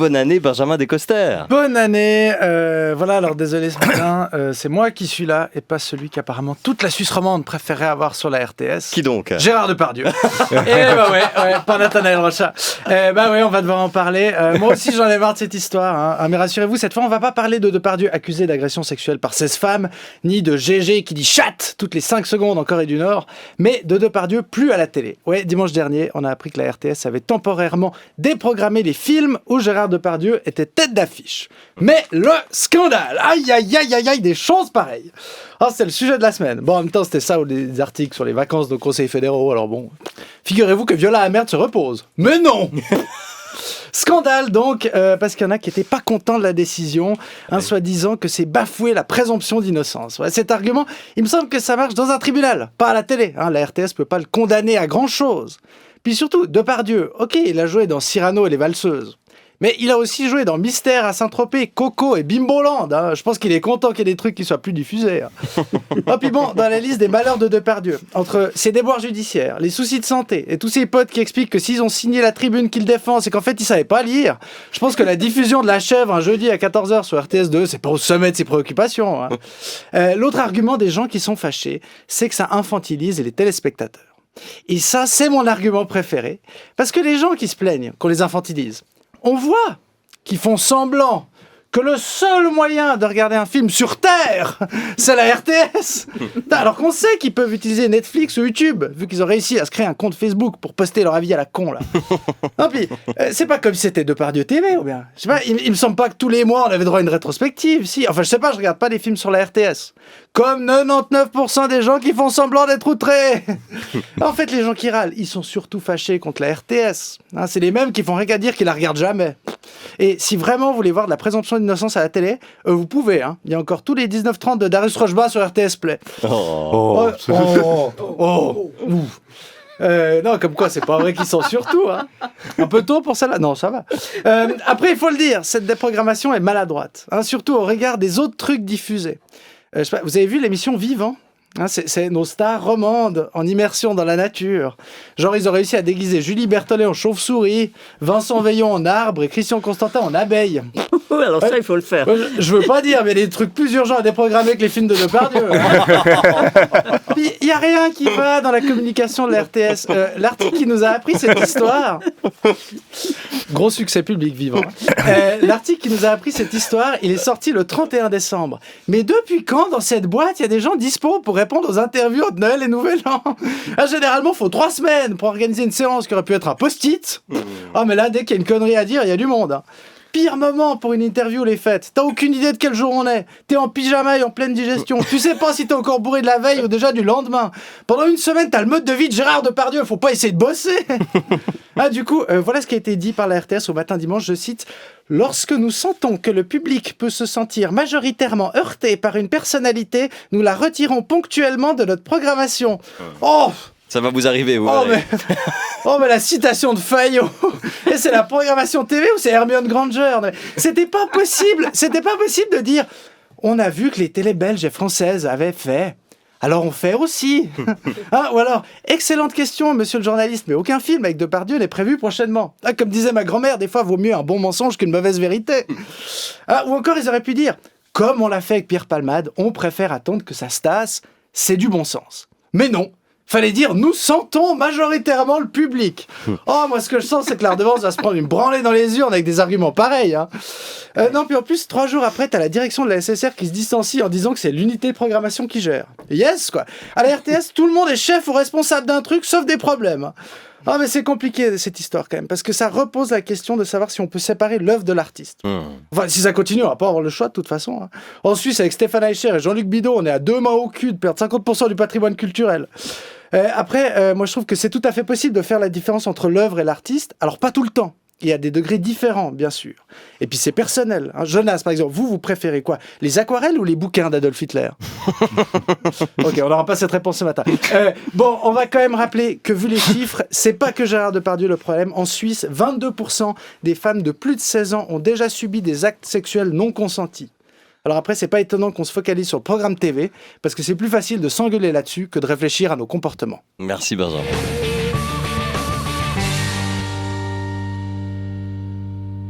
bonne année Benjamin Descoster. Bonne année. Voilà, alors désolé ce matin, c'est moi qui suis là et pas celui qu'apparemment toute la Suisse romande préférait avoir sur la RTS. Qui donc? Gérard Depardieu. Et ouais, pas Nathanaël Rocha. Ouais, on va devoir en parler. Moi aussi j'en ai marre de cette histoire. Hein. Mais rassurez-vous, cette fois on va pas parler de Depardieu accusé d'agression sexuelle par 16 femmes, ni de GG qui dit chatte toutes les 5 secondes en Corée du Nord, mais de Depardieu plus à la télé. Ouais, dimanche dernier, on a appris que la RTS avait temporairement déprogrammé les films où Gérard Depardieu était tête d'affiche. Mais le scandale, aïe, des choses pareilles. Oh, c'est le sujet de la semaine. Bon, en même temps, c'était ça ou des articles sur les vacances de conseils fédéraux. Alors bon, figurez-vous que Viola Amerd se repose. Mais non. Scandale donc, parce qu'il y en a qui n'étaient pas contents de la décision, soi-disant que c'est bafouer la présomption d'innocence. Ouais, cet argument, il me semble que ça marche dans un tribunal, pas à la télé. La RTS ne peut pas le condamner à grand-chose. Puis surtout, Depardieu, ok, il a joué dans Cyrano et les valseuses. Mais il a aussi joué dans Mystère à Saint-Tropez, Coco et Bimboland. Je pense qu'il est content qu'il y ait des trucs qui soient plus diffusés. Puis bon, dans la liste des malheurs de Depardieu, entre ses déboires judiciaires, les soucis de santé et tous ses potes qui expliquent que s'ils ont signé la tribune qu'il défend, c'est qu'en fait ils savaient pas lire. Je pense que la diffusion de La Chèvre un jeudi à 14h sur RTS2, c'est pas au sommet de ses préoccupations. L'autre argument des gens qui sont fâchés, c'est que ça infantilise les téléspectateurs. Et ça, c'est mon argument préféré, parce que les gens qui se plaignent qu'on les infantilise, on voit qu'ils font semblant que le seul moyen de regarder un film sur Terre, c'est la RTS. Alors qu'on sait qu'ils peuvent utiliser Netflix ou YouTube, vu qu'ils ont réussi à se créer un compte Facebook pour poster leur avis à la con, là. Non, puis, c'est pas comme si c'était Depardieu TV, ou bien. Je sais pas, il me semble pas que tous les mois on avait droit à une rétrospective, si. Enfin, je sais pas, je regarde pas des films sur la RTS. Comme 99% des gens qui font semblant d'être outrés. En fait, les gens qui râlent, ils sont surtout fâchés contre la RTS. C'est les mêmes qui font rien qu'à dire qu'ils la regardent jamais. Et si vraiment vous voulez voir de la présomption d'innocence à la télé, vous pouvez. Il y a encore tous les 19h30 de Darius Rochebas sur RTS Play. Non, comme quoi, c'est pas vrai qu'ils sont surtout. Un peu tôt pour celle-là. Non, ça va. Après, il faut le dire, cette déprogrammation est maladroite. Surtout au regard des autres trucs diffusés. Je sais pas, vous avez vu l'émission Vivant ? C'est nos stars romandes en immersion dans la nature. Genre, ils ont réussi à déguiser Julie Berthollet en chauve-souris, Vincent Veillon en arbre et Christian Constantin en abeille. Alors ça, il faut le faire. Je veux pas dire, mais il y a des trucs plus urgents à déprogrammer que les films de Depardieu. Il y a rien qui va dans la communication de la RTS. L'article qui nous a appris cette histoire... Gros succès public vivant. L'article qui nous a appris cette histoire, il est sorti le 31 décembre. Mais depuis quand, dans cette boîte, il y a des gens dispo pour répondre aux interviews de Noël et Nouvel An? Généralement, il faut 3 semaines pour organiser une séance qui aurait pu être un post-it. Mais là, dès qu'il y a une connerie à dire, il y a du monde. Pire moment pour une interview, les fêtes. T'as aucune idée de quel jour on est. T'es en pyjama et en pleine digestion. Tu sais pas si t'es encore bourré de la veille ou déjà du lendemain. Pendant une semaine, t'as le mode de vie de Gérard Depardieu. Faut pas essayer de bosser. Du coup, voilà ce qui a été dit par la RTS au matin dimanche. Je cite: lorsque nous sentons que le public peut se sentir majoritairement heurté par une personnalité, nous la retirons ponctuellement de notre programmation. Ça va vous arriver, vous. Mais la citation de Fayot. Et c'est la programmation TV ou c'est Hermione Granger? C'était pas possible de dire on a vu que les télés belges et françaises avaient fait, alors on fait aussi. Ou alors, excellente question, monsieur le journaliste, mais aucun film avec Depardieu n'est prévu prochainement. Comme disait ma grand-mère, des fois, vaut mieux un bon mensonge qu'une mauvaise vérité. Ou encore, ils auraient pu dire, comme on l'a fait avec Pierre Palmade, on préfère attendre que ça se tasse, c'est du bon sens. Mais non. Fallait dire, nous sentons majoritairement le public. Moi, ce que je sens, c'est que la redevance va se prendre une branlée dans les urnes avec des arguments pareils. Non, puis en plus, 3 jours après, t'as la direction de la SSR qui se distancie en disant que c'est l'unité de programmation qui gère. Yes, quoi. À la RTS, tout le monde est chef ou responsable d'un truc, sauf des problèmes. Mais c'est compliqué, cette histoire, quand même, parce que ça repose la question de savoir si on peut séparer l'œuvre de l'artiste. Enfin, si ça continue, on va pas avoir le choix, de toute façon. En Suisse, avec Stéphane Eicher et Jean-Luc Bidot, on est à 2 mains au cul de perdre 50% du patrimoine culturel. Après, moi, je trouve que c'est tout à fait possible de faire la différence entre l'œuvre et l'artiste. Alors, pas tout le temps. Il y a des degrés différents, bien sûr. Et puis, c'est personnel. Jonas, par exemple, vous préférez quoi? Les aquarelles ou les bouquins d'Adolf Hitler? Ok, on n'aura pas cette réponse ce matin. On va quand même rappeler que, vu les chiffres, c'est pas que Gérard Depardieu le problème. En Suisse, 22% des femmes de plus de 16 ans ont déjà subi des actes sexuels non consentis. Alors après, c'est pas étonnant qu'on se focalise sur le programme TV, parce que c'est plus facile de s'engueuler là-dessus que de réfléchir à nos comportements. Merci Benjamin.